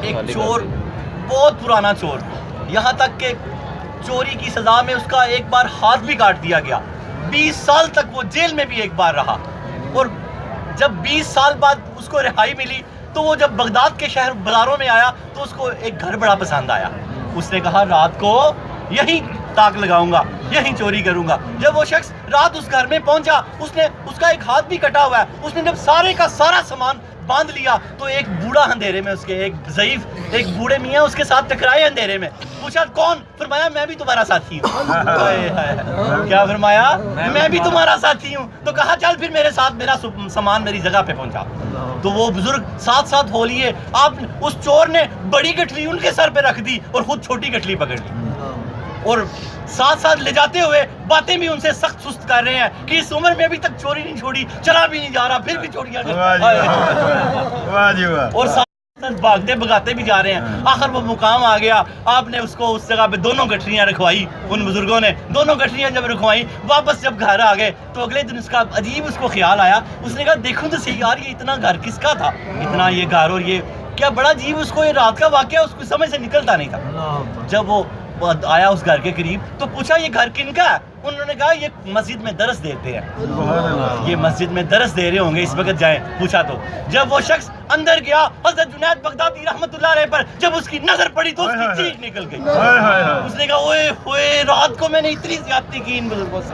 ایک چور، بہت پرانا چور، یہاں تک کہ چوری کی سزا میں اس کا ایک بار ہاتھ بھی کاٹ دیا گیا، 20 سال تک وہ جیل میں بھی ایک بار رہا، اور جب 20 سال بعد اس کو رہائی ملی تو وہ جب بغداد کے شہر بازاروں میں آیا تو اس کو ایک گھر بڑا پسند آیا، اس نے کہا رات کو یہیں تاک لگاؤں گا، یہیں چوری کروں گا۔ جب وہ شخص رات اس گھر میں پہنچا، اس کا ایک ہاتھ بھی کٹا ہوا ہے، اس نے جب سارے کا سارا سامان باندھ لیا تو ایک بوڑھا اندھیرے میں، اس کے ایک ضعیف ایک بوڑھے میاں اس کے ساتھ ٹکرائے اندھیرے میں، پوچھا کون؟ فرمایا میں بھی تمہارا ساتھی ہوں۔ کیا فرمایا؟ میں بھی تمہارا ساتھی ہوں۔ تو کہا چل پھر میرے ساتھ، میرا سامان میری جگہ پہ پہنچا۔ تو وہ بزرگ ساتھ ہو لیے، آپ اس چور نے بڑی گٹھلی ان کے سر پہ رکھ دی اور خود چھوٹی گٹھلی پکڑ لی، اور ساتھ لے جاتے ہوئے باتیں بھی ان سے سخت سست کر رہے ہیں کہ اس عمر میں ابھی تک چوری نہیں چھوڑی، چلا بھی نہیں جا رہا، پھر بھی چوریاں اور بھاگتے بھگاتے بھی جا رہے ہیں۔ آخر وہ مقام آ گیا، آپ نے اس کو اس جگہ پہ دونوں گٹھلیاں رکھوائی، ان بزرگوں نے دونوں گٹھلیاں جب رکھوائی، واپس جب گھر آ گئے تو اگلے دن اس کا عجیب اس کو خیال آیا، اس نے کہا دیکھوں تو صحیح یار، یہ اتنا گھر کس کا تھا، اتنا یہ گھر، اور یہ کیا بڑا عجیب، اس کو یہ رات کا واقعہ اس کو سمجھ سے نکلتا نہیں تھا۔ جب وہ آیا اس گھر کے قریب تو پوچھا یہ گھر کن کا ہے؟ انہوں نے کہا یہ مسجد میں درس دیتے ہیں، یہ مسجد میں درس دے رہے ہوں گے، اس وقت جائیں۔ پوچھا تو جب وہ شخص اندر گیا، حضرت جنید بغدادی رحمت اللہ علیہ پر جب اس کی نظر پڑی تو اس کی چیخ نکل گئی، اس نے کہا اوئے ہوئے رات کو میں نے اتنی زیادتی کی ان بزرگوں سے۔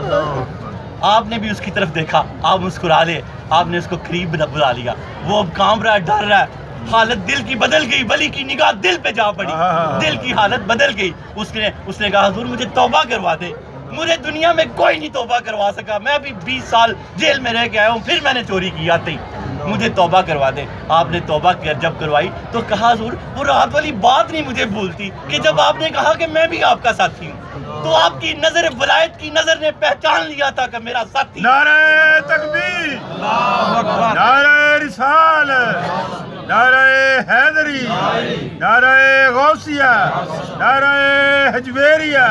آپ نے بھی اس کی طرف دیکھا، آپ مسکرا لے، آپ نے اس کو قریب بلا لیا، وہ کانپ رہا ہے، ڈر رہا ہے، حالت دل کی بدل گئی، ولی کی نگاہ دل پہ جا پڑی، دل کی حالت بدل گئی۔ اس نے کہا حضور مجھے توبہ کروا دے، مجھے دنیا میں کوئی نہیں توبہ کروا سکا، میں ابھی 20 سال جیل میں رہ کے آیا ہوں، پھر میں نے چوری کی آتے ہی، مجھے توبہ کروا دے۔ آپ نے توبہ جب کروائی تو کہا حضور وہ رات والی بات نہیں مجھے بھولتی کہ جب آپ نے کہا کہ میں بھی آپ کا ساتھی ہوں تو آپ کی نظر ولایت کی نظر نے پہچان لیا تھا کہ میرا ساتھی۔ نعرہ تکبیر، نعرہ رسالت، نعرہ حیدری، نعرہ غوثیہ، نعرہ حجویریہ۔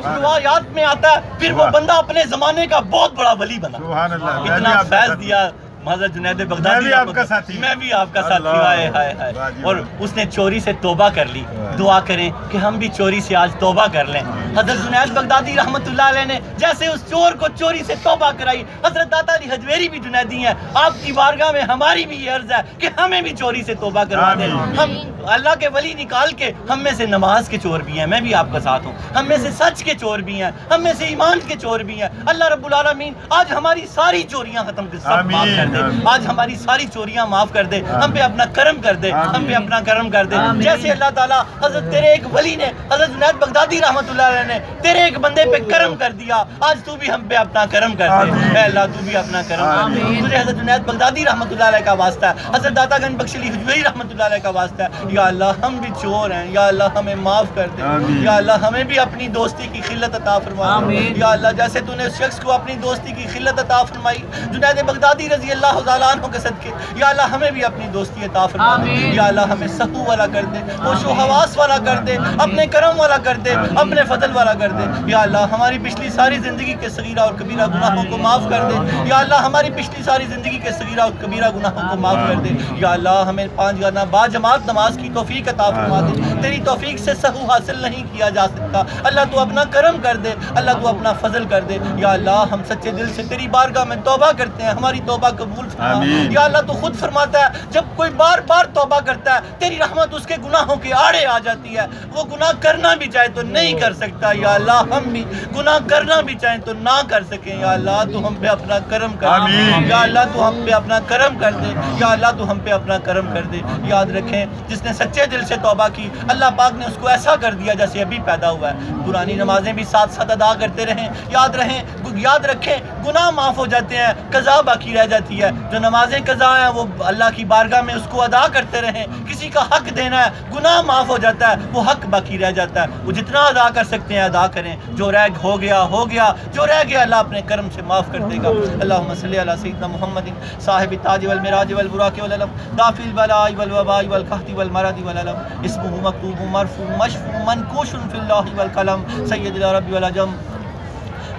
روایات میں آتا ہے پھر وہ بندہ اپنے زمانے کا بہت بڑا ولی بنا، سبحان اللہ، اتنا فیض دیا حضرت جنید بغدادی، میں بھی آپ کا ساتھی، میں بھی آپ کا ساتھی، ہائے ہائے ہائے۔ اور اس نے چوری سے توبہ کر لی۔ دعا کریں کہ ہم بھی چوری سے آج توبہ کر لیں۔ حضرت جنید بغدادی رحمت اللہ علیہ نے جیسے اس چور کو چوری سے توبہ کرائی، حضرت داتا علی حجویری بھی جنیدی ہیں، آپ کی بارگاہ میں ہماری بھی یہ عرض ہے کہ ہمیں بھی چوری سے توبہ کروا دیں۔ ہم اللہ کے ولی نکال کے، ہم میں سے نماز کے چور بھی ہیں، میں بھی آپ کا ساتھ ہوں، ہم میں سے سچ کے چور بھی ہیں، ہم میں سے ایمان کے چور بھی ہیں۔ اللہ رب العالمین آج ہماری ساری چوریاں ختم کر دے، معاف کر دے، آج ہماری ساری چوریاں معاف کر دے، ہم پہ اپنا کرم کر دے، ہم پہ اپنا کرم کر دے۔ جیسے اللہ تعالیٰ حضرت تیرے ایک ولی نے، حضرت جنید بغدادی رحمت اللہ علیہ نے تیرے ایک بندے پہ کرم کر دیا، آج تو بھی ہم پہ اپنا کرم کر دے، اے اللہ تو بھی اپنا کرم کر دے۔ تجھے حضرت جنید بغدادی رحمت اللہ علیہ کا واسطہ ہے، حضرت داتا گنج بخش علی حجویری رحمت اللہ علیہ کا واسطہ ہے، یا اللہ ہم بھی چور ہیں، یا اللہ ہمیں معاف کر دے، یا اللہ ہمیں بھی اپنی دوستی کی خلت عطا فرما، یا اللہ جیسے تو نے اس شخص کو اپنی دوستی کی خلت عطا فرمائی جنید بغدادی رضی اللہ تعالیٰ عنہ کے صدقے، یا اللہ ہمیں بھی اپنی دوستی عطا فرما دے، یا اللہ ہمیں سخو والا کر دے، ہوش و حواس والا کر دے، اپنے کرم والا کر دے، اپنے فضل والا کر دے، یا اللہ ہماری پچھلی ساری زندگی کے صغیرہ اور کبیرہ گناہوں کو معاف کر دے، یا اللہ ہماری پچھلی ساری زندگی کے صغیرہ اور کبیرہ گناہوں کو معاف کر دے، یا اللہ ہمیں 5 گانا با جماعت نماز کی توفیق عطا فرما دے، تیری توفیق سے سہو حاصل نہیں کیا جا سکتا، اللہ تو اپنا کرم کر دے، اللہ تو اپنا فضل کر دے، یا اللہ ہم سچے دل سے تیری بارگاہ میں توبہ کرتے ہیں، ہماری توبہ قبول فرما، یا اللہ تو خود فرماتا ہے جب کوئی بار بار توبہ کرتا ہے تیری رحمت اس کے گناہوں کے آڑے آ جاتی ہے، وہ گناہ کرنا بھی چاہے تو نہیں کر سکتا، یا اللہ ہم بھی گناہ کرنا بھی چاہیں تو نہ کر سکیں، یا اللہ تو ہم پہ اپنا کرم کر دے، یا اللہ تو ہم پہ اپنا کرم کر دے، یا اللہ تو ہم پہ اپنا کرم کر دے۔ یاد رکھیں جس نے سچے دل سے توبہ کی اللہ پاک نے اس کو ایسا کر دیا جیسے ابھی پیدا ہوا ہے۔ پرانی نمازیں بھی ساتھ ساتھ ادا کرتے رہیں، یاد رکھیں گناہ معاف ہو جاتے ہیں، قضا باقی رہ جاتی ہے، جو نمازیں قضا ہیں وہ اللہ کی بارگاہ میں اس کو ادا کرتے رہیں، کسی کا حق دینا ہے گناہ معاف ہو جاتا ہے، وہ حق باقی رہ جاتا ہے، وہ جتنا ادا کر سکتے ہیں ادا کریں، جو رہ ہو گیا جو رہ گیا اللہ اپنے کرم سے معاف کر دے گا۔ اللہم صلی علی سیدنا محمد صاحب التاج والمراج والبراق والعلم دافع البلاء والوباء والقحط والمرض والعلم اسمه مکتوب مرفوع مشفوع منقوش فی اللہ والقلم سید العرب والعجم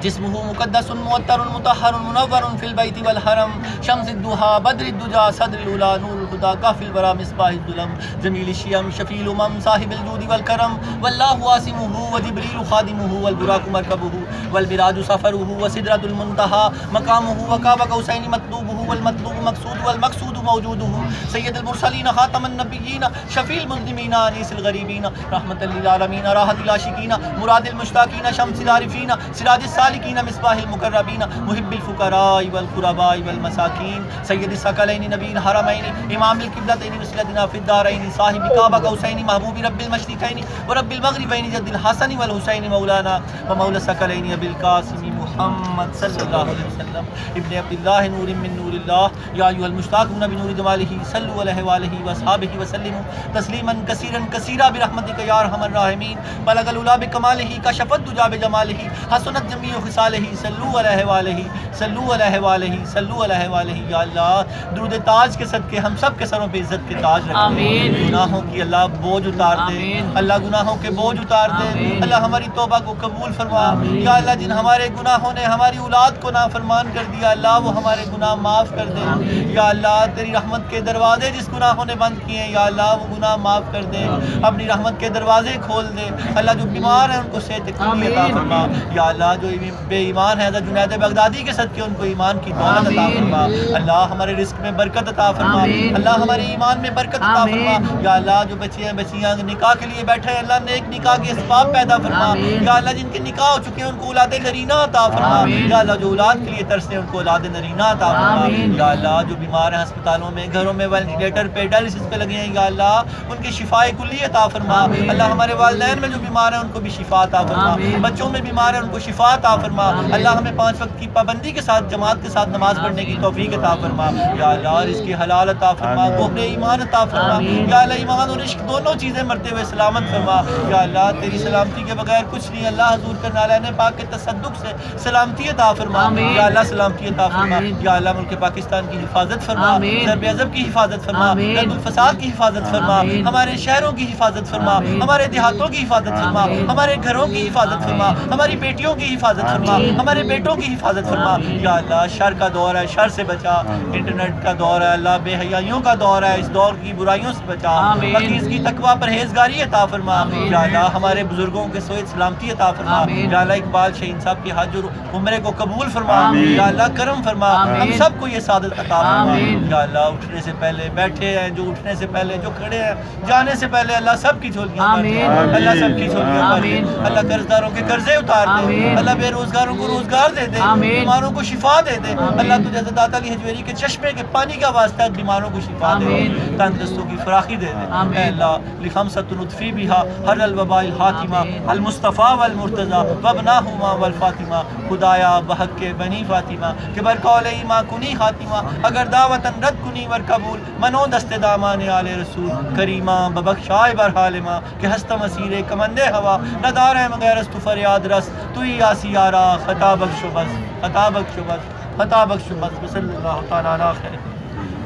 جسمه مقدس معطر مطہر منور فی البیت والحرم شمس الضحیٰ بدر الدجا صدر الاولیٰ نور الهدى كافي الورى مصباح الظلم جميل الشيم شفيع الامم صاحب الجود والكرم والله واسمه وجبريل خادمه والبراق مركبه والمراج سفره وسدرة المنتهى مقامه وقاب قوسين مطلوبه والمطلوب مقصود والمقصود موجوده سيد المرسلين خاتم النبيين شفيع المذنبين انيس الغريبين رحمة للعالمين راحة العاشقين مراد المشتاقين شمس العارفين سراج السالكين مصباح المقربين محب الفقراء والغرباء والمساكين سيد الثقلين نبي الحرمين امام القبلتين وسيلتنا في الدارين صاحب قاب قوسين محبوب رب المشرقين ورب المغربين جد الحسن والحسين مولانا ومولى الثقلين ابي القاسم محمد صلی اللہ علیہ وسلم ابن عبد اللہ نور من نور اللہ یا ایها المشتاقون بنور جمالہ صلوا علیہ وآلہ وصحبہ وسلموا تسلیما کثیرا کثیرا برحمتک یا ارحم الراحمین بلغ العلا بکمالہ کشف الدجى بجمالہ حسنت جمیع خصالہ صلوا علیہ وآلہ صلوا علیہ وآلہ صلوا علیہ وآلہ یا اللہ درود تاج کے صدقے ہم سب کے سروں پہ عزت کے تاج رکھ دے گناہوں کی اللہ بوجھ اتار دے اللہ گناہوں کے بوجھ اتار دے اللہ ہماری توبہ کو قبول فرما یا اللہ جن ہمارے گناہوں نے ہماری اولاد کو نافرمان کر دیا اللہ وہ ہمارے گناہ معاف کر دے یا اللہ تیری رحمت کے دروازے جس گناہوں نے بند کیے ہیں یا اللہ وہ گناہ معاف کر دے اپنی رحمت کے دروازے کھول دے اللہ جو بیمار ہیں ان کو صحت کامل عطا فرما یا اللہ جو بے ایمان ہیں حضرت جنید بغدادی کے صدقے ان کو ایمان کی دولت عطا فرما اللہ ہمارے رزق میں برکت عطا فرما اللہ ہمارے ایمان میں برکت عطا فرما یا اللہ جو بچے ہیں بچیاں نکاح کے لیے بیٹھے ہیں اللہ نیک نکاح کے اسباب پیدا فرما یا اللہ جن کے نکاح ہو چکے ہیں ان کو اولاد نرینہ عطا فرما یا اللہ جو اولاد کے لیے ترستے ہیں ان کو اولاد نرینہ عطا فرما یا اللہ جو بیمار ہیں ہسپتالوں میں گھروں میں وینٹیلیٹر پہ ڈائلسس پہ لگے ہیں یا اللہ ان کی شفاء کلی عطا فرما اللہ ہمارے والدین میں جو بیمار ہیں ان کو بھی شفا عطا فرما بچوں میں بیمار ہیں ان کو شفا عطا فرما اللہ ہمیں 5 وقت کی پابندی کے ساتھ جماعت کے ساتھ نماز پڑھنے کی توفیق عطا فرما یا اللہ رزق کی حلال عطا فرما گوہر ایمان عطا فرما یا اللہ ایمان اور عشق دونوں چیزیں مرتے ہوئے سلامت فرما یا اللہ تیری سلامتی کے بغیر کچھ نہیں اللہ حضور کے نالین پاک کے تصدق سے سلامتی عطا فرما یا اللہ سلامتی عطا فرما یا اللہ ملک پاکستان کی حفاظت فرما ضرب عضب کی حفاظت فرما رد الفساد کی حفاظت فرما ہمارے شہروں کی حفاظت فرما ہمارے دیہاتوں کی حفاظت فرما ہمارے گھروں کی حفاظت فرما ہماری بیٹیوں کی حفاظت فرما ہمارے بیٹوں کی حفاظت فرما یا اللہ شر کا دور ہے شر سے بچا انٹرنیٹ کا دور ہے اللہ بے حیائیوں کا دور ہے اس دور کی برائیوں سے بچا پاکیزگی تقویٰ پرہیزگاری عطا فرما یا اللہ ہمارے بزرگوں کے صحت سلامتی عطا فرما یا اللہ اقبال شہین صاحب کی حج اور عمرے کو قبول فرما یا اللہ کرم فرما ہم سب کو یہ سعادت عطا فرما یا اللہ اٹھنے سے پہلے بیٹھے ہیں جو اٹھنے سے پہلے جو کھڑے ہیں جانے سے پہلے اللہ سب کی جھولیاں بھر اللہ سب کی جھولیاں بھر اللہ قرض داروں کے قرضے اتار دے اللہ بے روزگاروں کو روزگار دے دے بیماروں کو شفا دے دے اللہ تجھے حضرت علی حجویری کے چشمے کے پانی کا واسطہ بیماروں کو شفا دے تندرستوں کی فراخی دے دے اے اللہ لخمسۃ نطفی بہا حر الوباء الحاتمہ المصطفیٰ والمرتضیٰ وابناہما والفاطمہ خدایا بحق کے بنی فاطمہ کہ برقول ایماں کنی خاتمہ اگر دعوتاً رد کنی ور قبول منو دست دامان آل رسول کریمہ ببخشائے برحالمہ کہ ہست مسیر کمندے ہوا ندار ہے مغیر است فریاد رس تو ہی آسی آرا خطا بخش بس خطا بخش بس خطا بخش بس صلی اللہ تعالیٰ علیہ خیر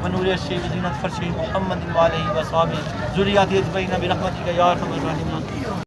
ونور الشیء وزینت فرش محمد وعلیہ وصحبہ ذریات اجمعین برحمتک یا ارحم الراحمین